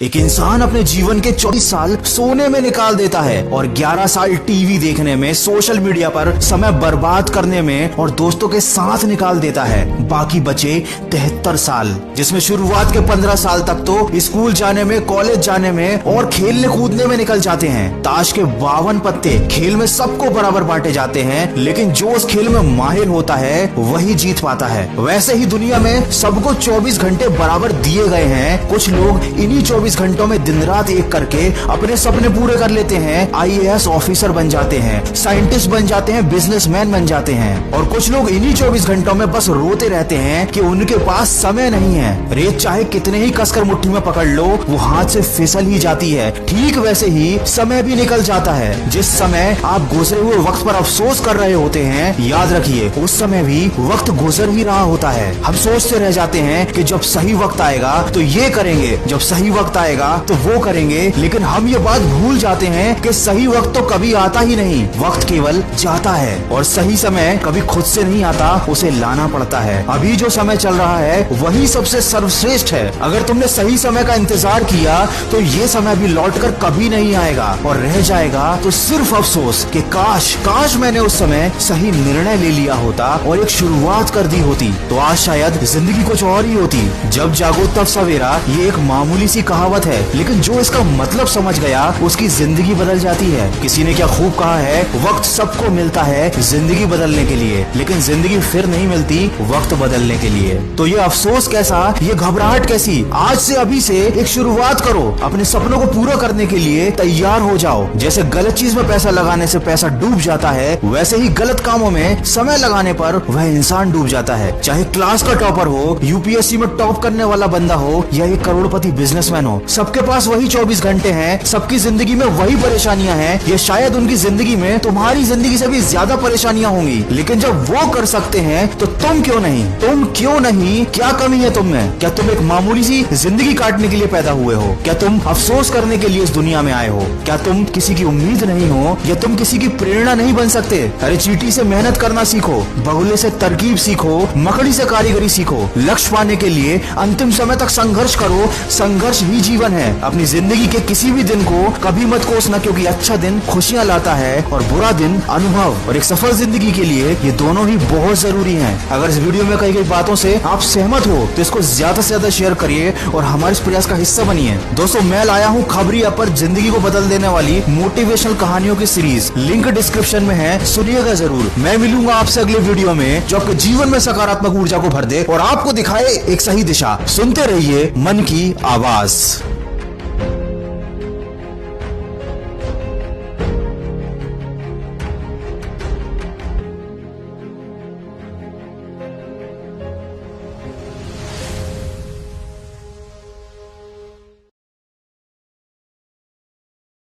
एक इंसान अपने जीवन के 24 साल सोने में निकाल देता है और 11 साल टीवी देखने में, सोशल मीडिया पर समय बर्बाद करने में और दोस्तों के साथ निकाल देता है। बाकी बचे 73 साल, जिसमें शुरुआत के 15 साल तक तो स्कूल जाने में, कॉलेज जाने में और खेलने कूदने में निकल जाते हैं। ताश के 52 पत्ते खेल में सबको बराबर बांटे जाते हैं, लेकिन जो उस खेल में माहिर होता है वही जीत पाता है। वैसे ही दुनिया में सबको 24 घंटे बराबर दिए गए हैं। कुछ लोग इन्हीं 24 घंटों में दिन रात एक करके अपने सपने पूरे कर लेते हैं। IAS ऑफिसर बन जाते हैं, साइंटिस्ट बन जाते हैं, बिजनेसमैन बन जाते हैं। और कुछ लोग इन्हीं 24 घंटों में बस रोते रहते हैं कि उनके पास समय नहीं है। रेत चाहे कितने ही कसकर मुट्ठी में पकड़ लो, वो हाथ से फिसल ही जाती है। ठीक वैसे ही समय भी निकल जाता है। जिस समय आप गुजरे हुए वक्त पर अफसोस कर रहे होते हैं, याद रखिए उस समय भी वक्त गुजर ही रहा होता है। हम सोचते रह जाते हैं कि जब सही वक्त आएगा तो ये करेंगे, जब सही वक्त आएगा तो वो करेंगे, लेकिन हम ये बात भूल जाते हैं कि सही वक्त तो कभी आता ही नहीं। वक्त केवल जाता है और सही समय कभी खुद से नहीं आता, उसे लाना पड़ता है। अभी जो समय चल रहा है वही सबसे सर्वश्रेष्ठ है। अगर तुमने सही समय का इंतजार किया तो ये समय भी लौटकर कभी नहीं आएगा और रह जाएगा तो सिर्फ अफसोस कि काश मैंने उस समय सही निर्णय ले लिया होता और एक शुरुआत कर दी होती, तो आज शायद जिंदगी कुछ और ही होती। जब जागो तब सवेरा, ये एक मामूली सी कहावत है, लेकिन जो इसका मतलब समझ गया उसकी जिंदगी बदल जाती है। किसी ने क्या खूब कहा है, वक्त सबको मिलता है जिंदगी बदलने के लिए, लेकिन जिंदगी फिर नहीं मिलती वक्त बदलने के लिए। तो ये अफसोस कैसा, ये घबराहट कैसी, आज से अभी से एक शुरुआत करो। अपने सपनों को पूरा करने के लिए तैयार हो जाओ। जैसे गलत चीज में पैसा लगाने से पैसा डूब जाता है, वैसे ही गलत कामों में समय लगाने पर वह इंसान डूब जाता है। चाहे क्लास का टॉपर हो, UPSC में टॉप करने वाला बंदा हो या एक करोड़पति बिजनेसमैन हो, सबके पास वही 24 घंटे हैं, सबकी जिंदगी में वही परेशानियां हैं। ये शायद उनकी जिंदगी में तुम्हारी जिंदगी से भी ज्यादा परेशानियां होंगी, लेकिन जब वो कर सकते हैं तो तुम क्यों नहीं? क्या कमी है तुम में? क्या तुम एक मामूली सी जिंदगी काटने के लिए पैदा हुए हो? क्या तुम अफसोस करने के लिए इस दुनिया में आए हो? क्या तुम किसी की उम्मीद नहीं हो या तुम किसी की प्रेरणा नहीं बन सकते? अरे चींटी से मेहनत करना सीखो, बगुले से तरकीब सीखो, मकड़ी से कारीगरी सीखो। लक्ष्य पाने के लिए अंतिम समय तक संघर्ष करो। संघर्ष ही जीवन है। अपनी जिंदगी के किसी भी दिन को कभी मत कोसना, क्योंकि अच्छा दिन खुशियां लाता है और बुरा दिन अनुभव। और एक सफल जिंदगी के लिए ये दोनों ही बहुत जरूरी हैं। अगर इस वीडियो में कही गई बातों से आप सहमत हो तो इसको ज्यादा से ज्यादा शेयर करिए और हमारे इस प्रयास का हिस्सा बनिए। दोस्तों, मैं लाया हूँ खबरी ऐप पर जिंदगी को बदल देने वाली मोटिवेशनल कहानियों की सीरीज। लिंक डिस्क्रिप्शन में है, सुनिएगा जरूर। मैं मिलूंगा आपसे अगले वीडियो में जो आपके जीवन में सकारात्मक ऊर्जा को भर दे और आपको दिखाए एक सही दिशा। सुनते रहिए मन की आवाज।